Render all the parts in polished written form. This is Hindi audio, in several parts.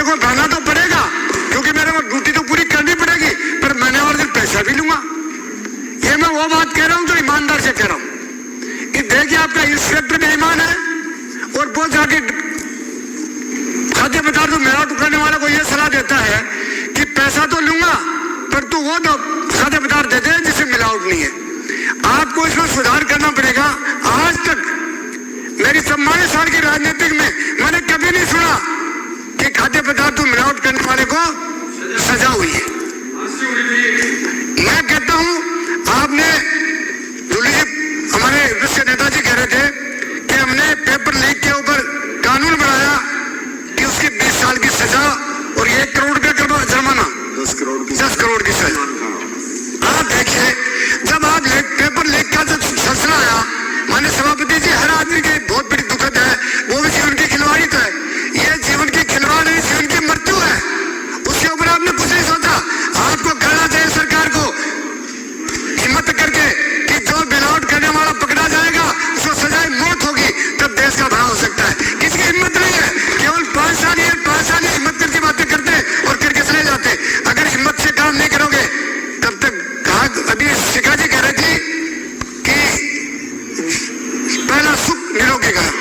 को बहाना तो पड़ेगा, क्योंकि मेरे को ड्यूटी तो पूरी करनी पड़ेगी, पर मैंने और दिन पैसा भी लूंगा। ये मैं वो बात कह रहा हूं जो ईमानदार से कह रहा हूं कि देखिए आपका इंस्पेक्टर बेईमान है और वो जाके खाद्य पदार्थ मिलावट करने वाले को यह सलाह देता है कि पैसा तो लूंगा पर तू वो तो खाद्य पदार्थ देते हैं जिससे मिलावट नहीं है। आपको इसमें सुधार करना पड़ेगा। आज तक मेरी 44 साल की राजनीतिक में मैंने कभी नहीं सुना कि खाद्य पदार्थ मिलावट करने वाले को सजा हुई है। मैं कहता हूं आपने हमारे विश्व नेताजी कह रहे थे कि हमने पेपर लीक के ऊपर कानून बनाया कि उसकी 20 साल की सजा और 1 करोड़ रुपये का जुर्माना, 10 करोड़ की सजा। आप देखिए जब आप पेपर लीक का जब सिलसिला आया, माननीय सभापति जी, हर आदमी की बहुत बड़ी दुखद है, वो भी जीवन की खिलवाड़ी तो है। ये जीवन की खिलवाड़ है, जीवन की मृत्यु है, उसके ऊपर आपने कुछ नहीं सोचा। आपको कहना चाहिए सरकार को हिम्मत करके कि जो मिलावट करने वाला पकड़ा जाएगा उसको सजाए मौत होगी, तब देश का भला हो सकता है। किसी की हिम्मत नहीं है, केवल 5 साल हिम्मत करके बातें करते और करके चले जाते। अगर हिम्मत से काम नहीं करोगे तब तक अभी शिखा जी कह रही थी कि पहला सुख निरोगी गया,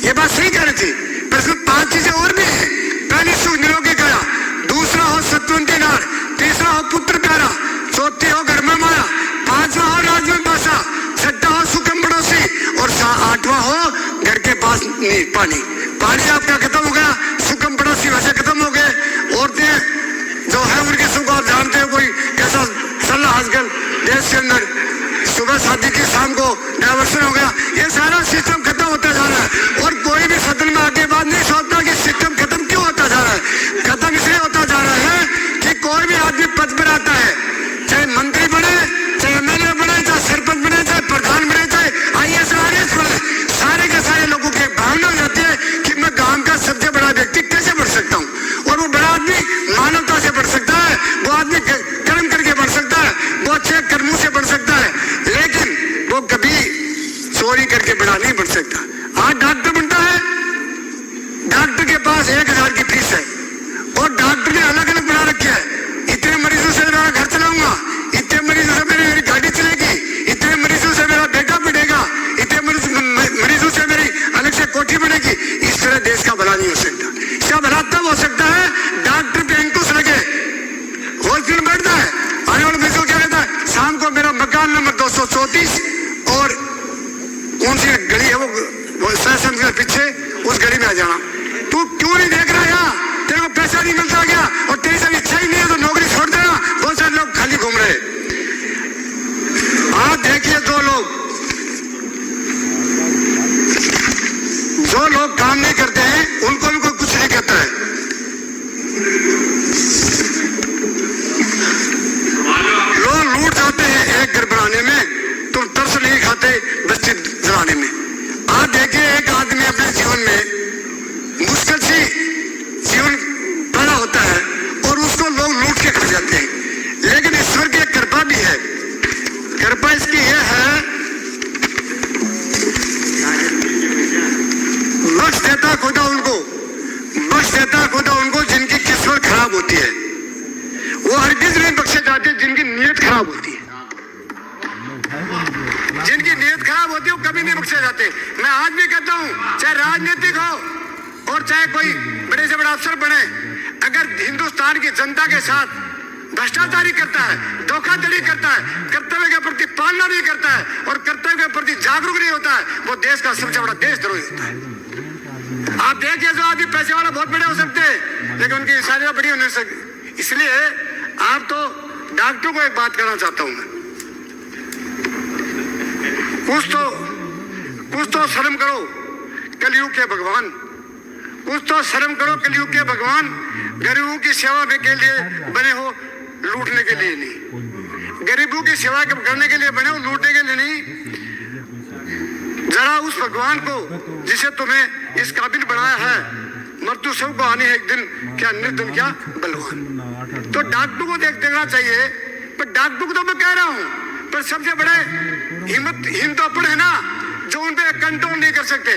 ये बात सही कह रही थी, पर इसमें 5 चीजें और भी है। पहली सुख निरोगी गया, दूसरा हो सत्वंती नार, तीसरा हो पुत्र प्यारा, चौथी हो घर में माया, 5वां हो राज में पासा, 6वां हो सुखम पड़ोसी और 8वां हो घर के पास पानी। पानी आपका खत्म हो गया, सुखम पड़ोसी वैसे खत्म हो गए। औरतें जो है उनके सुख आप जानते हो, कोई कैसा चल रहा आजकल देश के अंदर, सुबह शादी की शाम को डाइवर्सन हो गया, ये सारा सिस्टम खत्म होता जा रहा है। और कोई भी सदन में आगे बात नहीं सोचता कि सिस्टम खत्म क्यों होता जा रहा है। खत्म इसलिए होता जा रहा है कि कोई भी आदमी पद पर आता है, चाहे मंत्री बने, चाहे एमएलए बने, चाहे सरपंच बने, चाहे प्रधान बने, चाहे IAS बने, सारे के सारे लोगों की भावना हो जाती है कि मैं गांव का सबसे बड़ा व्यक्ति कैसे बढ़ सकता हूँ। और वो बड़ा आदमी मानवता से बढ़ सकता है, वो आदमी कर्म करके बढ़ सकता है, वो अच्छे कर्मों से बढ़ सकता है, लेकिन वो कभी चोरी करके बड़ा नहीं बढ़ सकता। आज डॉक्टर बनता है, डॉक्टर के पास 1000 की फीस है और डॉक्टर ने अलग अलग बना रखे है, इतने मरीजों से मेरा घर चलाऊंगा, इतने मरीजों से मेरी गाड़ी चलेगी, इतने मरीजों से मेरा बेटा पढ़ेगा, इतने मरीजों से मेरी अलग से कोठी बनेगी। इस तरह देश का भला नहीं हो सकता। इसका भला तब हो सकता है डॉक्टर पे अंकुश लगे, हॉस्पिटल बैठता है, आने वाले मरीजों क्या कहता है, शाम को मेरा मकान नंबर 234 और कौन सी गली है वो शासन के पीछे, उस गली में आ जाना। तू क्यों नहीं देख रहा यार, तेरे को पैसा नहीं मिलता क्या, और तेरी सब इच्छा ही नहीं है तो नौकरी छोड़ देना। बहुत सारे लोग खाली घूम रहे। आप देखिए जो लोग काम नहीं करते हैं उनको भी कोई कुछ नहीं कहता है। लोग लूट जाते हैं एक घर बनाने में, तुम तरस नहीं खाते बस्ती जलाने में। आप देखिए एक आदमी अपने जीवन में मुश्किल से जीवन पैदा होता है और उसको लोग लूट के खा जाते हैं, लेकिन ईश्वर की एक कृपा भी है। कृपा इसकी यह है, बख्श देता खुदा उनको, बख्श देता खुदा उनको जिनकी किस्मत खराब होती है। वो हरगिज नहीं बख्शे जाते जिनकी नीयत खराब होती है। जिनकी नीयत खराब होती है वो कभी नहीं बख्शे जाते। मैं आज भी कहता हूं, चाहे राजनीतिक हो और चाहे कोई बड़े से बड़ा अफसर बने, अगर हिंदुस्तान की जनता के साथ भ्रष्टाचारी करता है, धोखाधड़ी करता है, कर्तव्य के प्रति पालना नहीं करता है और कर्तव्य के प्रति जागरूक नहीं होता है, वो देश का सबसे बड़ा देशद्रोही होता है। आप देखिए जो आदमी पैसे वाला बहुत बड़े हो सकते हैं, लेकिन उनकी इंसानियत बड़ी हो नहीं सकती। इसलिए आप तो डॉक्टरों को एक बात कहना चाहता हूं मैं, कुछ तो शर्म करो कलयुग के भगवान, कुछ तो शर्म करो कलयुग के भगवान। गरीबों की सेवा के लिए बने हो, लूटने के लिए नहीं। गरीबों की सेवा करने के लिए बने हो, लूटने के लिए नहीं। जरा उस भगवान को जिसे तुम्हें इस काबिल बनाया है, मृत्यु सबको आनी है एक दिन, क्या निर्धन क्या बलवान। तो डॉक्टर को देखना चाहिए, पर डॉक्टर को तो मैं कह रहा हूं, पर सबसे बड़े हिम्मत अपन है ना, जो उन पे कंट्रोल नहीं कर सकते,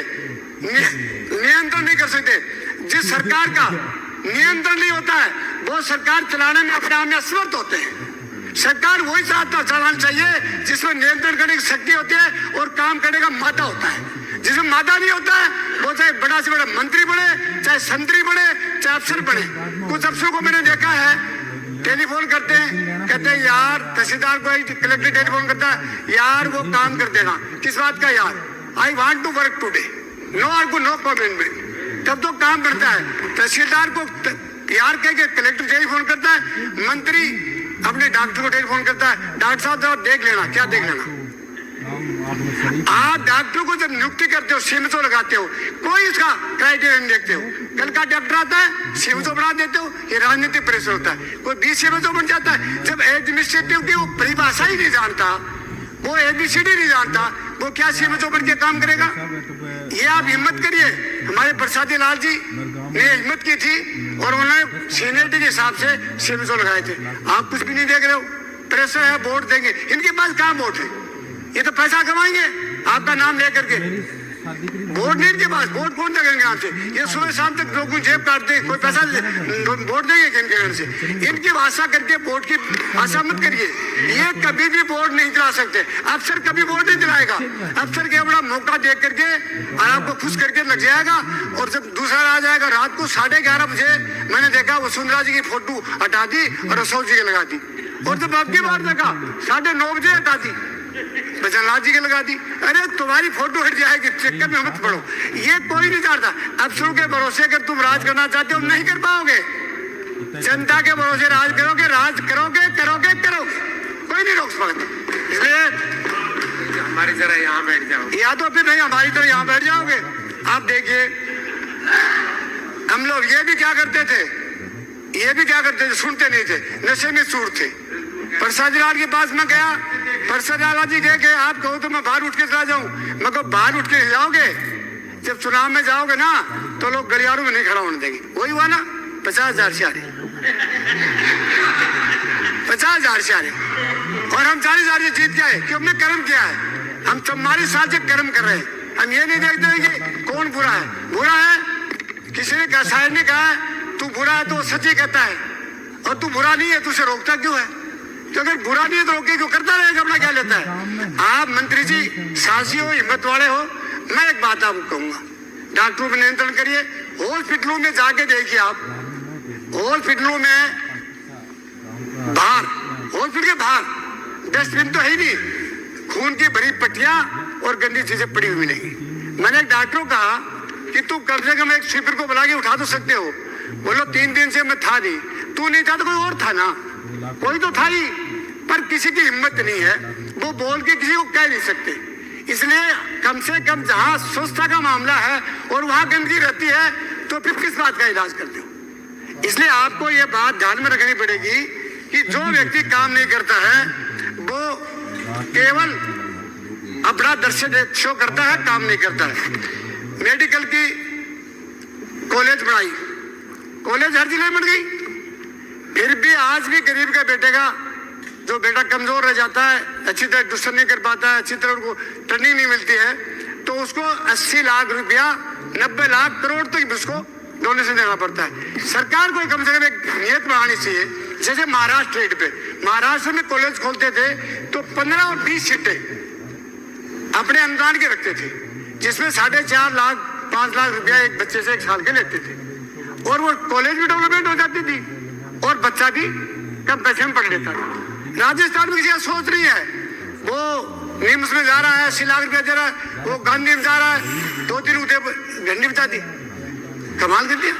नियंत्रण नहीं कर सकते। जिस सरकार का नियंत्रण नहीं होता है, वो सरकार चलाने में अपने आप में असमर्थ होते हैं। सरकार वही चलाना चाहिए जिसमें नियंत्रण करने की शक्ति होती है और काम करने का मादा होता है। जिसमें मादा नहीं होता है, वो चाहे बड़ा से बड़ा मंत्री बने, चाहे संतरी बने, चाहे अफसर बने। कुछ अफसरों को मैंने देखा है, टेलीफोन करते हैं, कहते हैं यार तहसीलदार को, कलेक्टर टेलीफोन करता है, यार वो काम कर देना। किस बात का यार? I want to work today, no argue no commitment. तब तो काम करता है। तहसीलदार को यार कह के कलेक्टर टेलीफोन करता है, मंत्री अपने डॉक्टर को टेलीफोन करता है, डॉक्टर साहब देख लेना। क्या देख लेना? आप डॉक्टर को जब नियुक्ति करते हो, सीमितों लगाते हो, कोई इसका क्राइटेरिया नहीं देखते हो। कल का डॉक्टर आता है, सीमितों बढ़ा देते हो, ये राजनीतिक प्रेशर होता है। कोई 20 सीमितों बन जाता है। जब एडमिनिस्ट्रेटिव की वो परिभाषा ही नहीं जानता, वो ABCD नहीं जानता, वो क्या सीमितों बन के काम करेगा? ये आप हिम्मत करिए। हमारे प्रसादी लाल जी ने हिम्मत की थी और उन्होंने सीनियरिटी के हिसाब से सीमितों लगाए थे। आप कुछ भी नहीं देख रहे हो। प्रेशर है, वोट देंगे। इनके पास कहाँ वोट है? ये तो पैसा कमाएंगे आपका नाम लेकर के। वोट नहीं इनके पास, वोट कौन देंगे आपसे? ये सुबह शाम तक लोगों जेब काटते हैं, कोई पैसा वोट देंगे किन के से? इनकी भाषा करके वोट की भाषा मत करिए। ये कभी भी वोट नहीं दिला सकते। अफसर कभी वोट नहीं दिलाएगा। अफसर के बड़ा मौका देख करके और आपको खुश करके लग जाएगा। और जब दूसरा आ जाएगा रात को 11:30 बजे, मैंने देखा वसुंधरा जी की फोटो हटा दी और अशोक जी की लगा दी। और जब अब की बार देखा 9:30 बजे हटा दी, बचनलाल जी की लगा दी। अरे तुम्हारी फोटो हट जाएगी, चक्कर में मत पड़ो। ये कोई नहीं चाहता। अफसरों के भरोसे अगर तुम राज करना चाहते हो, नहीं कर पाओगे। जनता के भरोसे राज करोगे, राज करोगे करोगे करोगे, कोई नहीं रोक सकता। इसलिए हमारी तरह यहाँ बैठ जाओ, या तो फिर नहीं हमारी तरह यहाँ बैठ जाओगे। आप देखिए, हम लोग ये भी क्या करते थे, सुनते नहीं थे, नशे में चूर थे। प्रसाद लाल के पास मैं गया, प्रसाद लाल जी कहे आप कहो तो मैं बाहर उठ के चला जाऊं। मैं कहो बाहर उठ के जाओगे, जब चुनाव में जाओगे ना तो लोग गलियारों में नहीं खड़ा होने देंगे। वही हुआ ना, 50,000 से आ रहे, 50,000 से आ रहे, और हम 40,000 से जीत गए कि हमने कर्म किया है। हम 44 साल से कर्म कर रहे हैं। हम ये नहीं देखते कि कौन बुरा है। बुरा है किसी ने, शायद ने कहा तू बुरा है तो सच्ची कहता है, और तू बुरा नहीं है तो उसे रोकता क्यों है? तो अगर बुरा नहीं है तो रोके क्यों? करता रहेगा, अपना क्या लेता है? आप मंत्री जी साहसी हो, हिम्मत वाले हो। मैं एक बात आपको कहूंगा, डॉक्टरों पर नियंत्रण करिए। हॉस्पिटलों में जाके देखिए आप, हॉस्पिटलों में बाहर, हॉस्पिटल के बाहर डस्टबिन तो है ही नहीं, खून की भरी पट्टियां और गंदी चीजें पड़ी हुई नहीं। मैंने एक डॉक्टर को कहा कि तू कम से कम एक स्वीपर को बुला के उठा तो सकते हो। बोलो 3 दिन से मैं था नहीं। तू नहीं था तो कोई और था ना, कोई तो था ही, पर किसी की हिम्मत नहीं है, वो बोल के किसी को कह नहीं सकते। इसलिए कम से कम जहां स्वच्छता का मामला है और वहां गंदगी रहती है तो फिर किस बात का इलाज करते हो? इसलिए आपको ये बात ध्यान में रखनी पड़ेगी कि जो व्यक्ति काम नहीं करता है वो केवल अपना दर्शन शो करता है, काम नहीं करता है। मेडिकल की कॉलेज बढ़ाई, कॉलेज हर जिले में बन गई, फिर भी आज भी गरीब के बेटे का, जो बेटा कमजोर रह जाता है, अच्छी तरह ट्यूशन नहीं कर पाता है, अच्छी तरह उनको ट्रेनिंग नहीं मिलती है, तो उसको 80 लाख रुपया, 90 लाख करोड़ तक उसको डोनेशन देना पड़ता है। सरकार को कम से कम एक नियत बनानी चाहिए। जैसे महाराष्ट्र स्टेट पे, महाराष्ट्र में कॉलेज खोलते थे तो 15 और 20 सीटें अपने अनुदान के रखते थे, जिसमें 4.5 लाख 5 लाख रुपया एक बच्चे से 1 साल के लेते थे, और वो कॉलेज भी डेवलपमेंट हो जाती थी और बच्चा भी कम पैसे में पढ़ लेता था। राजस्थान में किसी का सोच नहीं है, वो निम्स में जा रहा है, 80 लाख रुपया दे रहा है, वो गांधी में जा रहा है, 2-3 घंटे बिता दी, कमाल कर दिया।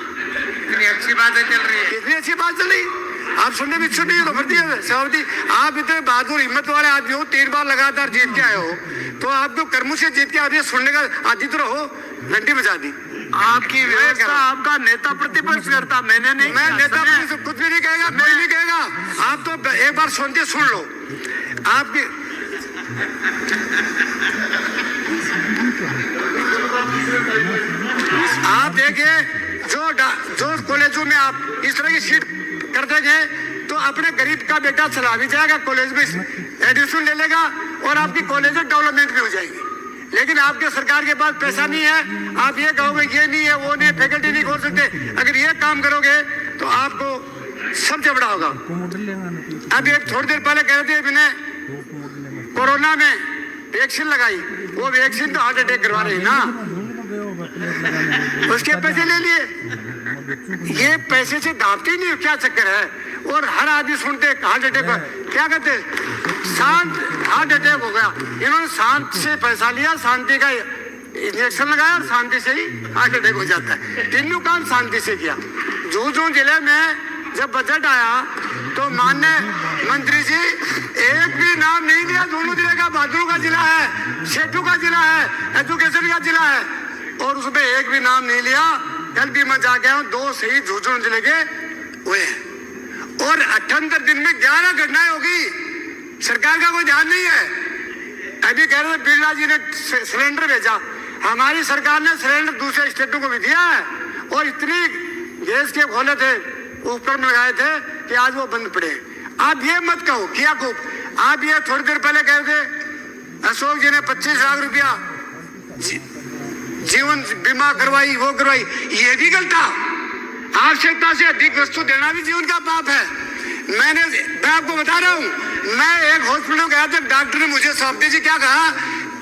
इतनी अच्छी बातें चल रही है, इतनी अच्छी बात चल रही है, आप सुनने में इच्छुक नहीं हो तो भर दिया सभापति। आप इतने बहादुर हिम्मत वाले आदमी हो, 3 बार लगातार जीत के आए हो, तो आपको कर्मों से जीत के आदमी सुनने का आदि तो रहो, घंटी बजा दी। आपकी व्यवस्था, आपका नेता प्रतिपक्ष करता, मैंने नहीं, मैं नेता कुछ भी नहीं कहेगा, कोई नहीं कहेगा। आप तो एक बार सुनते सुन लो। आपकी आप देखिए, जो कॉलेजों में आप इस तरह की सीट कर देंगे तो अपने गरीब का बेटा चला भी जाएगा, कॉलेज में एडमिशन ले लेगा और आपकी कॉलेज में डेवलपमेंट भी हो जाएगी। लेकिन आपके सरकार के पास पैसा नहीं है, आप ये कहोगे ये नहीं है, वो नहीं, फैकल्टी नहीं खोल सकते। अगर ये काम करोगे तो आपको सबसे बड़ा होगा। अभी एक थोड़ी देर पहले कह रहे थे मैंने कोरोना में वैक्सीन लगाई, वो वैक्सीन तो हार्ट अटैक करवा रही ना, उसके पैसे ले लिए। ये पैसे से दाबते ही नहीं, क्या चक्कर है। और हर आदमी सुनते हार्ट अटैक, क्या कहते शांत हार्ट अटैक हो गया। इन्होंने शांत से पैसा लिया, शांति का इंजेक्शन लगाया और शांति से ही हार्ट अटैक हो जाता है। तीनों काम शांति से किया। झुंझुनू जिले में जब बजट आया तो माननीय मंत्री जी एक भी नाम नहीं लिया। झुंझुनू जिले का बहादुर का जिला है, सेठू का जिला है, एजुकेशन का जिला है, और उसमें एक भी नाम नहीं लिया। कल भी मैं जाके आया, 2 शहीद झुंझुनू जिले के हुए और 78 दिन में 11 घटनाएं होगी। सरकार का कोई ध्यान नहीं है। अभी कह रहे थे बिरला जी ने सिलेंडर भेजा, हमारी सरकार ने सिलेंडर दूसरे स्टेटों को भी दिया है। और इतनी गैस के खोले थे, उपकरण लगाए थे कि आज वो बंद पड़े। आप ये मत कहो किया को, आप ये थोड़ी देर पहले कह रहे थे अशोक जी ने 25 लाख रुपया जीवन बीमा करवाई, वो करवाई, ये भी गलत था। आवश्यकता से अधिक वस्तु देना भी जीवन का पाप है। मैं आपको बता रहा हूँ, मैं एक हॉस्पिटल में गया था, डॉक्टर ने मुझे सौंप दीजिए। क्या कहा,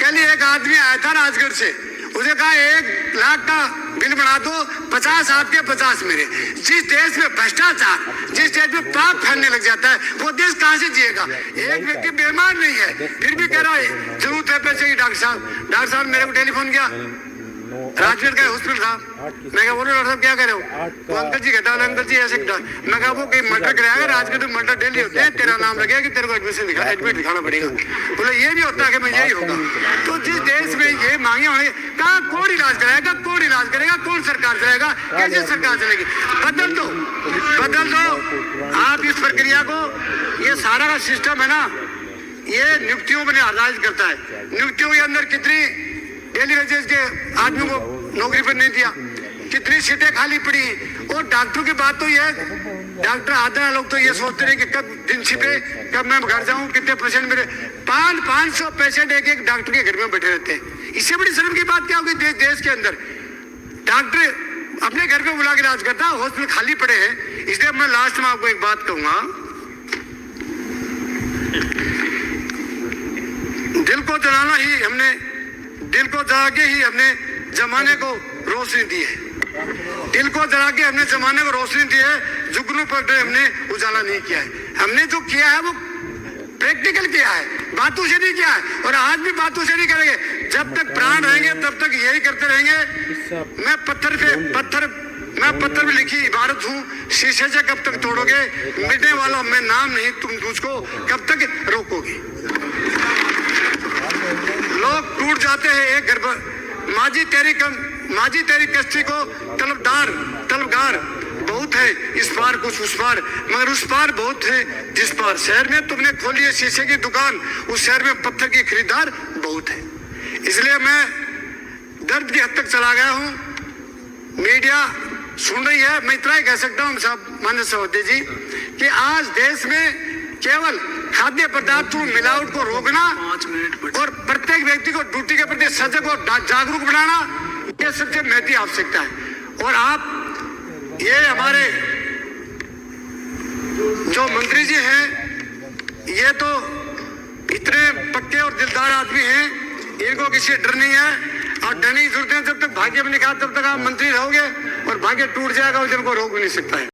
कल एक आदमी आया था राजगढ़ से, मुझे कहा 1 लाख का बिल बना दो, 50 आपके 50 मेरे। जिस देश में भ्रष्टाचार, जिस देश में पाप फैलने लग जाता है, वो देश कहाँ से जिएगा। एक व्यक्ति बीमार नहीं है, फिर भी कह रहा है जरूरत है पैसे की। डॉक्टर साहब मेरे को टेलीफोन किया, राजगढ़ का हॉस्पिटल था। मैं क्या बोलो डॉक्टर साहब क्या कह रहे हो, वो अंकल जी कहता है, अंकल जी ऐसे। मैं कहा वो कहीं मर्डर कराएगा, राजगढ़ में मर्डर डेली होते हैं, तेरा नाम लगेगा कि तेरे को एडमिट दिखाना पड़ेगा। बोले ये भी होता है कि मैं यही होगा। तो जिस देश में ये मांगे होंगे, कहा कौन इलाज कराएगा, कौन इलाज करेगा, कौन सरकार चलाएगा, कैसे सरकार चलेगी। बदल दो आप इस प्रक्रिया को। ये सारा का सिस्टम है ना, ये नियुक्तियों में आधारित करता है। नियुक्तियों के अंदर कितनी डेली वेजेस के आदमी को नौकरी पर नहीं दिया, कितनी सीटें खाली पड़ी। और डॉक्टरों की बात तो ये, डॉक्टर आधा लोग तो ये सोचते रहे कि कब दिन छिपे, कब मैं घर जाऊं, कितने पेशेंट मेरे। 500 पेशेंट एक डॉक्टर के घर में बैठे रहते हैं। इससे बड़ी शर्म की बात क्या होगी देश के अंदर। डॉक्टर अपने घर में बुला के इलाज करता, हॉस्पिटल खाली पड़े हैं। इसलिए मैं लास्ट में आपको एक बात कहूंगा, दिल को जलाना ही हमने, दिल को जला के ही हमने जमाने को रोशनी दी है। दिल को जला के हमने जमाने को रोशनी दी है, जुगनू पर हमने उजाला नहीं किया है। हमने जो किया है वो प्रैक्टिकल किया है, बातों से नहीं किया है। और आज भी बातों से नहीं करेंगे। जब तक प्राण रहेंगे तब तक यही करते रहेंगे। मैं पत्थर में लिखी इबारत हूँ, शीशे से कब तक तोड़ोगे, मिटने वाला मैं नाम नहीं, तुम तुझको कब तक रोकोगे। लोग टूट जाते हैं एक घर पर, माजी तेरी कश्ती को तलबगार बहुत है, इस पार कुछ उस पार, मगर उस पार बहुत है जिस पार। शहर में तुमने खोली है शीशे की दुकान, उस शहर में पत्थर की खरीदार बहुत है। इसलिए मैं दर्द की हद तक चला गया हूँ। मीडिया सुन रही है, मैं इतना ही कह सकता हूँ साहब, माननीय सभापति जी, कि आज देश में केवल खाद्य पदार्थों मिलावट को रोकना और प्रत्येक व्यक्ति को ड्यूटी के प्रति सजग और जागरूक बनाना, ये सबसे महती आवश्यकता है। और आप ये हमारे जो मंत्री जी हैं, ये तो इतने पक्के और दिलदार आदमी हैं, इनको किसी डर नहीं है। और डरने की जरूरत है, जब तक भाग्य में लिखा तब तक आप मंत्री रहोगे, और भाग्य टूट जाएगा उस दिन को रोक भी नहीं सकता है।